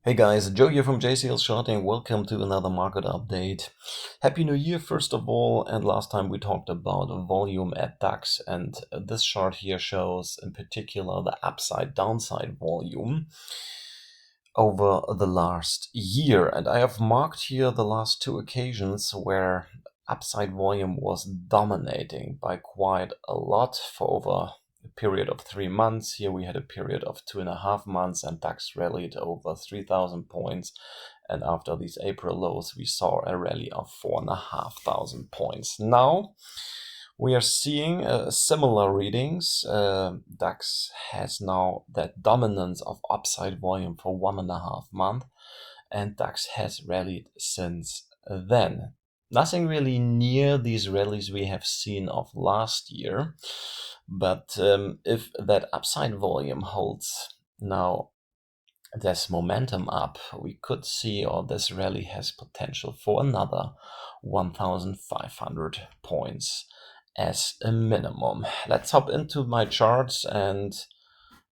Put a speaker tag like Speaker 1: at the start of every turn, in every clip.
Speaker 1: Hey guys, Joe here from JCS-Charting. Welcome to another market update. Happy New Year, first of all. And last time we talked about volume at DAX, and this chart here shows in particular the upside-downside volume over the last year. And I have marked here the last two occasions where upside volume was dominating by quite a lot for over a period of 3 months. Here we had a period of 2.5 months, and DAX rallied over 3,000 points. And after these April lows, we saw a rally of 4,500 points. Now we are seeing similar readings. DAX has now that dominance of upside volume for 1.5 months, and DAX has rallied since then. Nothing really near these rallies we have seen of last year, but if that upside volume holds now this momentum up, we could see, or this rally has potential for another 1,500 points as a minimum. Let's hop into my charts and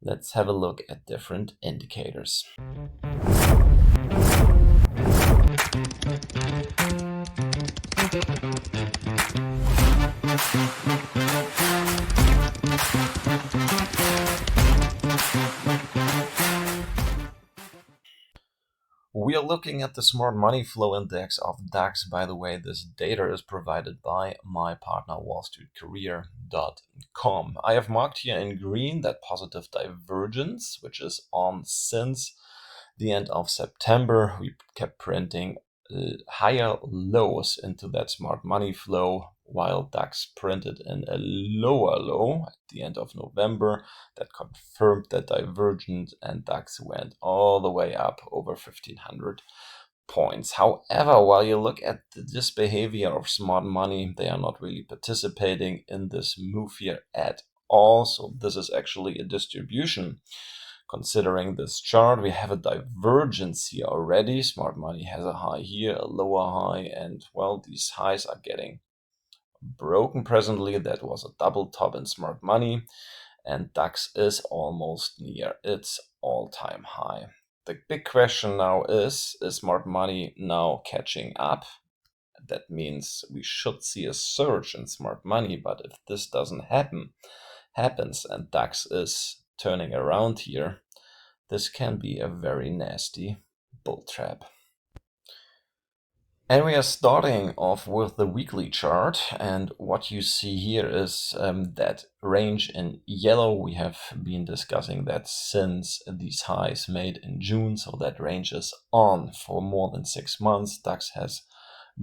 Speaker 1: let's have a look at different indicators. We are looking at the Smart Money Flow Index of DAX. By the way, this data is provided by my partner wallstreetcareer.com. I have marked here in green that positive divergence, which is on since the end of September. We kept printing higher lows into that smart money flow, while DAX printed in a lower low at the end of November that confirmed that divergence, and DAX went all the way up over 1,500 points. However, while you look at this behavior of smart money, they are not really participating in this move here at all. So this is actually a distribution. Considering this chart, we have a divergence here already. Smart money has a high here, a lower high, and well, these highs are getting broken presently. That was a double top in smart money, and DAX is almost near its all-time high. The big question now is smart money now catching up? That means we should see a surge in smart money, but if this doesn't happens and DAX is turning around here, this can be a very nasty bull trap. And we are starting off with the weekly chart, and what you see here is that range in yellow. We have been discussing that since these highs made in June, so that range is on for more than 6 months. DAX has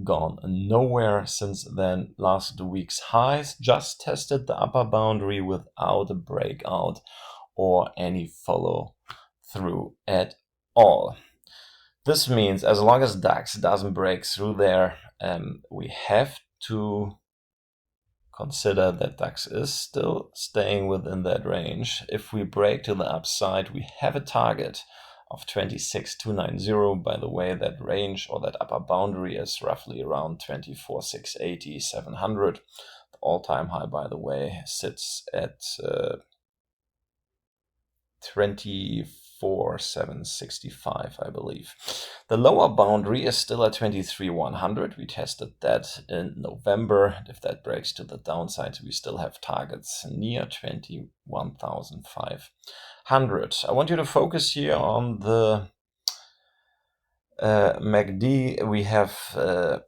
Speaker 1: gone nowhere since then. Last week's highs just tested the upper boundary without a breakout or any follow through at all. This means as long as DAX doesn't break through there, we have to consider that DAX is still staying within that range. If we break to the upside, we have a target of 26,290. By the way, that range or that upper boundary is roughly around 24,680, 700. The all-time high, by the way, sits at 24,765, I believe. The lower boundary is still at 23,100. We tested that in November. If that breaks to the downside, we still have targets near 21,500. I want you to focus here on the MACD. We have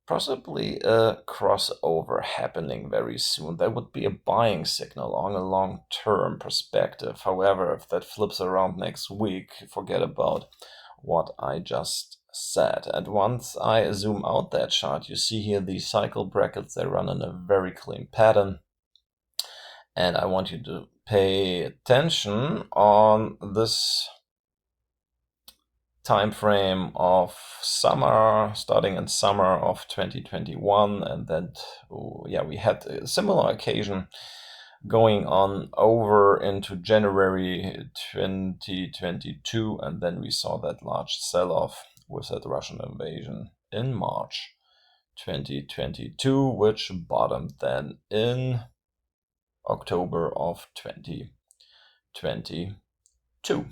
Speaker 1: possibly a crossover happening very soon. That would be a buying signal on a long-term perspective. However, if that flips around next week, forget about what I just said. And once I zoom out that chart, you see here the cycle brackets. They run in a very clean pattern. And I want you to pay attention on this time frame of summer, starting in summer of 2021, and then we had a similar occasion going on over into January 2022, and then we saw that large sell-off with that Russian invasion in March 2022, which bottomed then in October of 2022.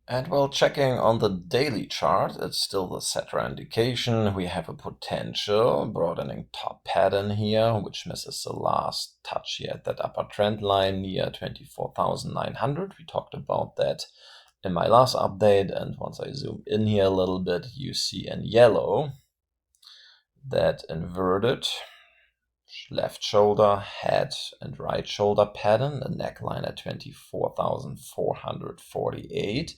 Speaker 1: And while checking on the daily chart, it's still the Cetera indication. We have a potential broadening top pattern here, which misses the last touch here at that upper trend line near 24,900. We talked about that in my last update. And once I zoom in here a little bit, you see in yellow that inverted left shoulder, head, and right shoulder pattern, the neckline at 24,448.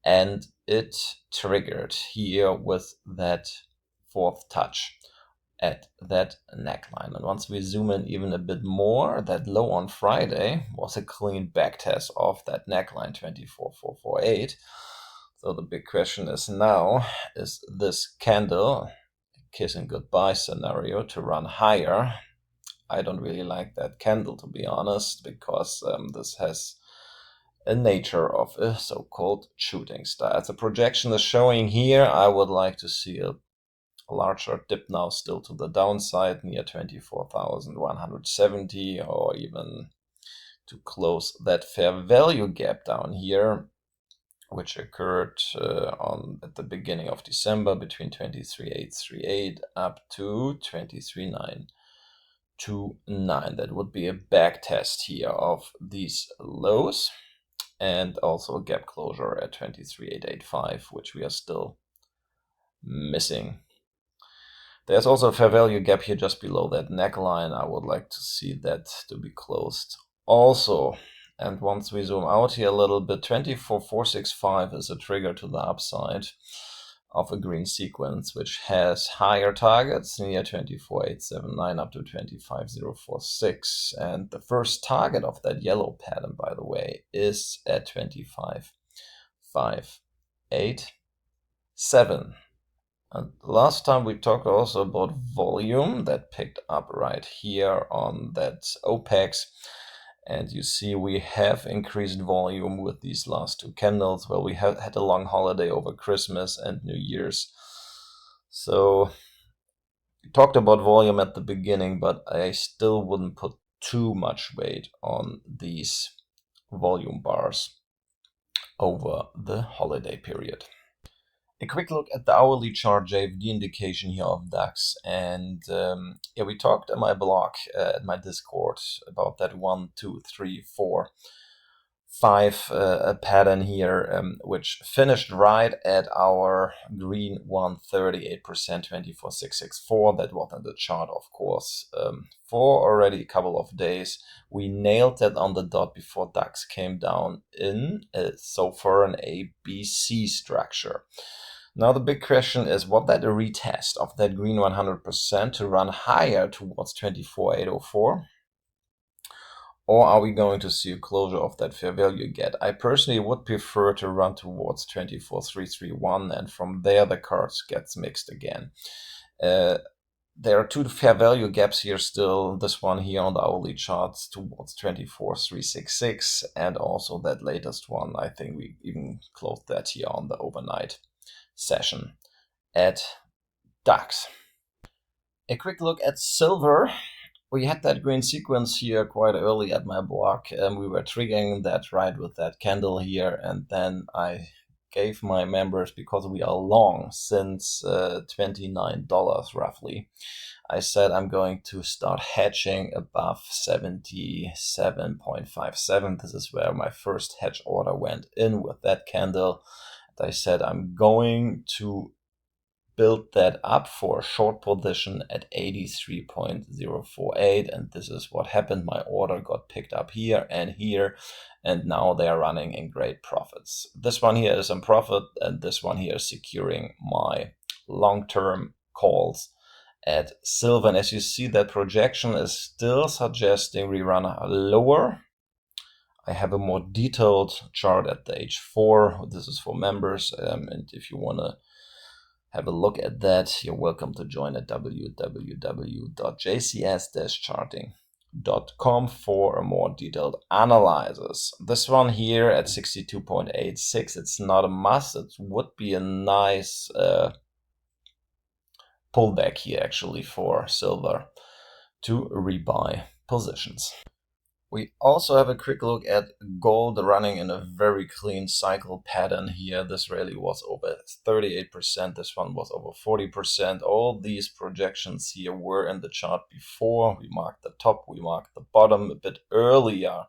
Speaker 1: And it triggered here with that fourth touch at that neckline. And once we zoom in even a bit more, that low on Friday was a clean back test of that neckline 24,448. So the big question is now, is this candle kissing goodbye scenario to run higher? I don't really like that candle, to be honest, because this has a nature of a so-called shooting star. As the projection is showing here, I would like to see a larger dip now still to the downside near 24,170, or even to close that fair value gap down here, which occurred at the beginning of December between 23,838 up to 23,929. That would be a back test here of these lows, and also a gap closure at 23,885, which we are still missing. There's also a fair value gap here just below that neckline. I would like to see that to be closed also. And once we zoom out here a little bit, 24,465 is a trigger to the upside of a green sequence, which has higher targets near 24,879 up to 25,046. And the first target of that yellow pattern, by the way, is at 25,587. And last time we talked also about volume that picked up right here on that OPEX. And you see we have increased volume with these last two candles. Well, we had a long holiday over Christmas and New Year's. So we talked about volume at the beginning, but I still wouldn't put too much weight on these volume bars over the holiday period. A quick look at the hourly chart, JFD indication here of DAX. And yeah, we talked in my blog, at my Discord, about that 1, 2, 3, 4, 5 pattern here, which finished right at our green 138%, 24,664. That was in the chart, of course, for already a couple of days. We nailed that on the dot before DAX came down in, so for an ABC structure. Now the big question is, was that a retest of that green 100% to run higher towards 24,804? Or are we going to see a closure of that fair value gap? I personally would prefer to run towards 24,331, and from there the cards gets mixed again. There are two fair value gaps here still. This one here on the hourly charts towards 24,366, and also that latest one. I think we even closed that here on the overnight session at DAX. A quick look at silver. We had that green sequence here quite early at my blog, and we were triggering that right with that candle here. And then I gave my members, because we are long since $29 roughly, I said I'm going to start hedging above 77.57. This is where my first hedge order went in with that candle. And I said I'm going to build that up for a short position at 83.048, and this is what happened. My order got picked up here, and now they are running in great profits. This one here is in profit, and this one here is securing my long-term calls at silver. And as you see, that projection is still suggesting we run lower. I have a more detailed chart at the H4. This is for members, and if you want to have a look at that, you're welcome to join at www.jcs-charting.com for a more detailed analysis. This one here at 62.86, it's not a must. It would be a nice pullback here actually for silver to rebuy positions. We also have a quick look at gold running in a very clean cycle pattern here. This rally was over 38%. This one was over 40%. All these projections here were in the chart before. We marked the top, we marked the bottom a bit earlier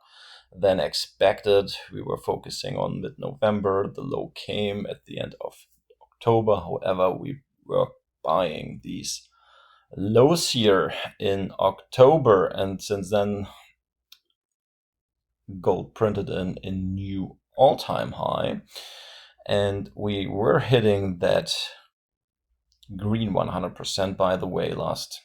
Speaker 1: than expected. We were focusing on mid-November. The low came at the end of October. However, we were buying these lows here in October, and since then gold printed in a new all-time high, and we were hitting that green 100%, by the way, last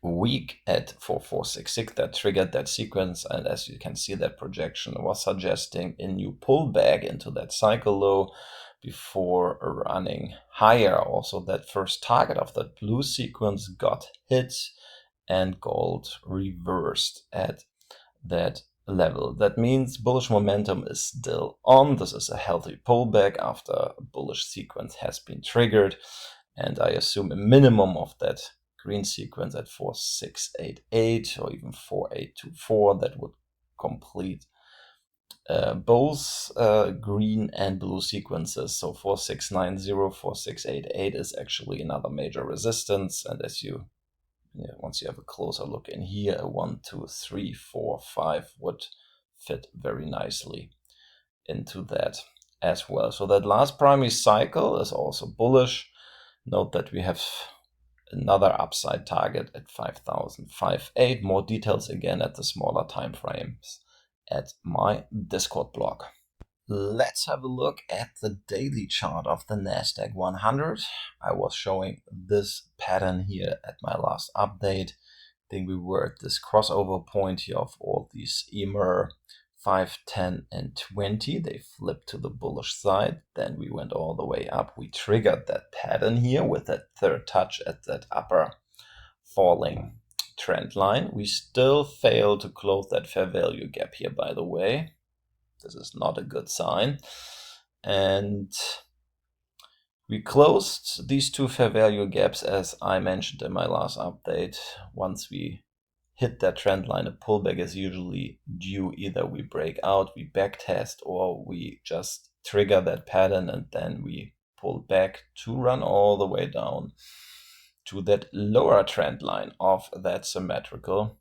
Speaker 1: week at 4466. That triggered that sequence, and as you can see, that projection was suggesting a new pullback into that cycle low before running higher. Also, that first target of that blue sequence got hit and gold reversed at that level. That means bullish momentum is still on. This is a healthy pullback after a bullish sequence has been triggered, and I assume a minimum of that green sequence at 4688 or even 4824 that would complete both green and blue sequences. So 4690, 4688 is actually another major resistance, and as you once you have a closer look in here, a 1, 2, 3, 4, 5 would fit very nicely into that as well. So that last primary cycle is also bullish. Note that we have another upside target at 5058. More details again at the smaller time frames at my Discord blog. Let's have a look at the daily chart of the NASDAQ 100. I was showing this pattern here at my last update. I think we were at this crossover point here of all these EMER 5, 10, and 20. They flipped to the bullish side. Then we went all the way up. We triggered that pattern here with that third touch at that upper falling trend line. We still failed to close that fair value gap here, by the way. This is not a good sign. And we closed these two fair value gaps, as I mentioned in my last update. Once we hit that trend line, a pullback is usually due. Either we break out, we backtest, or we just trigger that pattern and then we pull back to run all the way down to that lower trend line of that symmetrical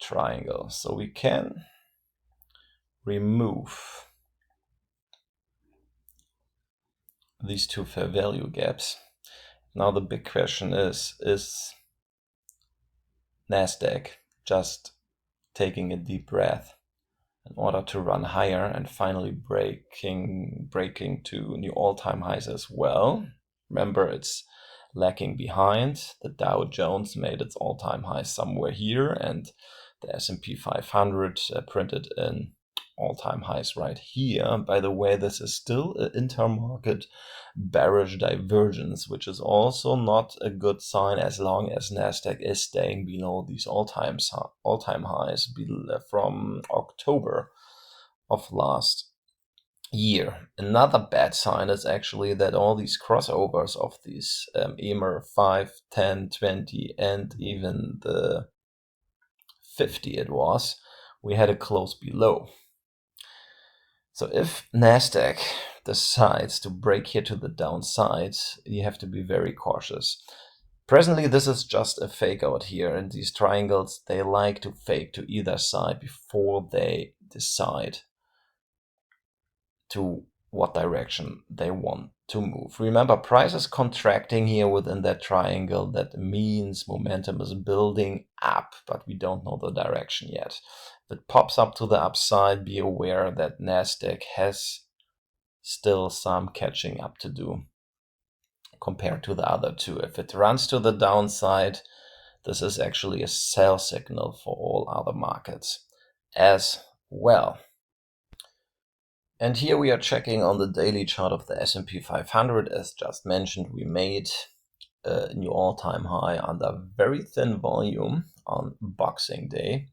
Speaker 1: triangle. So we can remove these two fair value gaps. Now the big question is NASDAQ just taking a deep breath in order to run higher and finally breaking to new all-time highs as well? Remember, it's lacking behind. The Dow Jones made its all-time high somewhere here, and the S&P 500 printed in all-time highs right here. By the way, this is still an intermarket bearish divergence, which is also not a good sign as long as NASDAQ is staying below these all-time highs from October of last year. Another bad sign is actually that all these crossovers of these EMER 5, 10, 20, and even the 50 we had a close below. So if NASDAQ decides to break here to the downside, you have to be very cautious. Presently, this is just a fake out here, and these triangles, they like to fake to either side before they decide to what direction they want to move. Remember, price is contracting here within that triangle. That means momentum is building up, but we don't know the direction yet. If it pops up to the upside, be aware that NASDAQ has still some catching up to do compared to the other two. If it runs to the downside, this is actually a sell signal for all other markets as well. And here we are checking on the daily chart of the S&P 500. As just mentioned, we made a new all-time high under very thin volume on Boxing Day.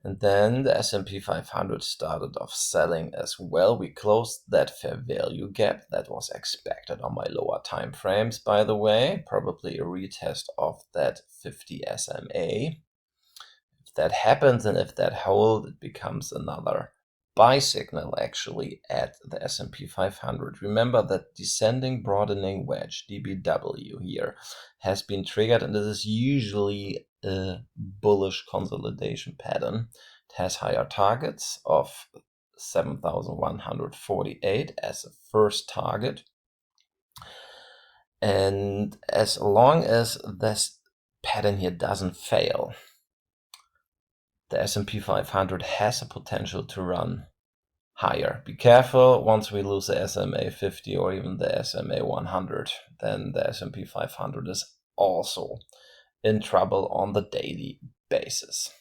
Speaker 1: And then the S&P 500 started off selling as well. We closed that fair value gap that was expected on my lower time frames, by the way. Probably a retest of that 50 SMA. If that happens and if that holds, it becomes another buy signal actually at the S&P 500. Remember that descending broadening wedge, DBW here, has been triggered, and this is usually a bullish consolidation pattern. It has higher targets of 7,148 as a first target. And as long as this pattern here doesn't fail, the S&P 500 has a potential to run higher. Be careful, once we lose the SMA 50 or even the SMA 100, then the S&P 500 is also in trouble on the daily basis.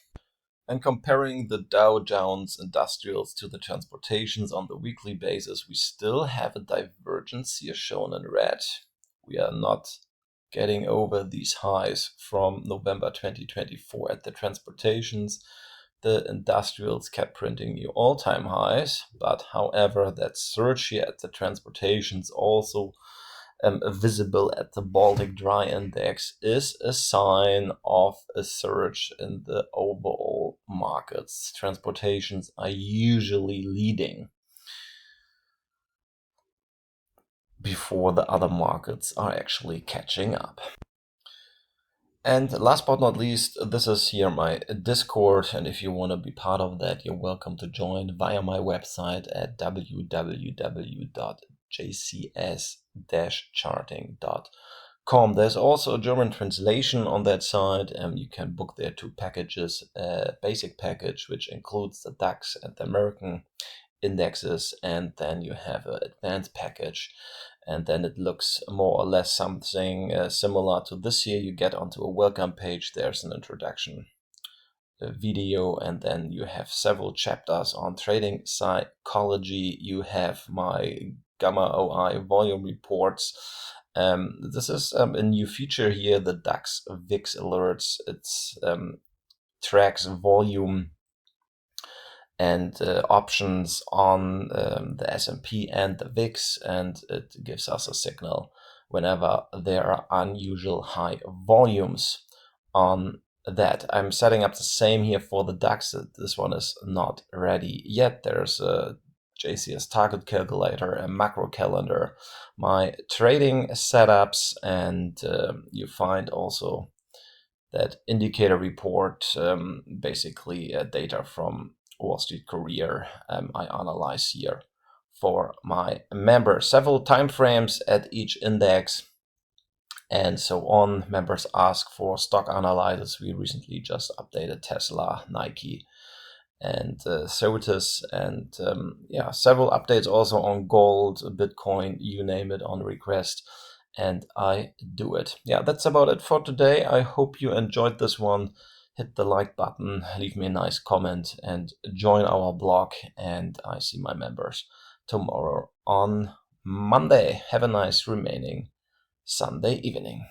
Speaker 1: And comparing the Dow Jones industrials to the transportations on the weekly basis, we still have a divergence here shown in red. We are not getting over these highs from November 2024 at the transportations. The industrials kept printing new all-time highs, but however, that surge here at the transportations also visible at the Baltic Dry Index is a sign of a surge in the overall markets. Transportations are usually leading before the other markets are actually catching up. And last but not least, this is here my Discord, and if you want to be part of that, you're welcome to join via my website at www.jcs-charting.com. There's also a German translation on that site, and you can book there 2 packages, a basic package, which includes the DAX and the American indexes, and then you have an advanced package, and then it looks more or less something similar to this here. You get onto a welcome page, there's an introduction video, and then you have several chapters on trading psychology. You have my Gamma OI volume reports. This is a new feature here, the DAX VIX alerts. It tracks volume and options on the S&P and the VIX, and it gives us a signal whenever there are unusual high volumes on that. I'm setting up the same here for the DAX. This one is not ready yet. There's a JCS target calculator, a macro calendar, my trading setups, and you find also that indicator report, basically data from Wall Street Courier. I analyze here for my members, several time frames at each index and so on. Members ask for stock analysis. We recently just updated Tesla, Nike, and Sotus, and several updates also on gold, Bitcoin, you name it, on request, and I do it. Yeah, that's about it for today. I hope you enjoyed this one. Hit the like button, leave me a nice comment, and join our blog. And I see my members tomorrow on Monday. Have a nice remaining Sunday evening.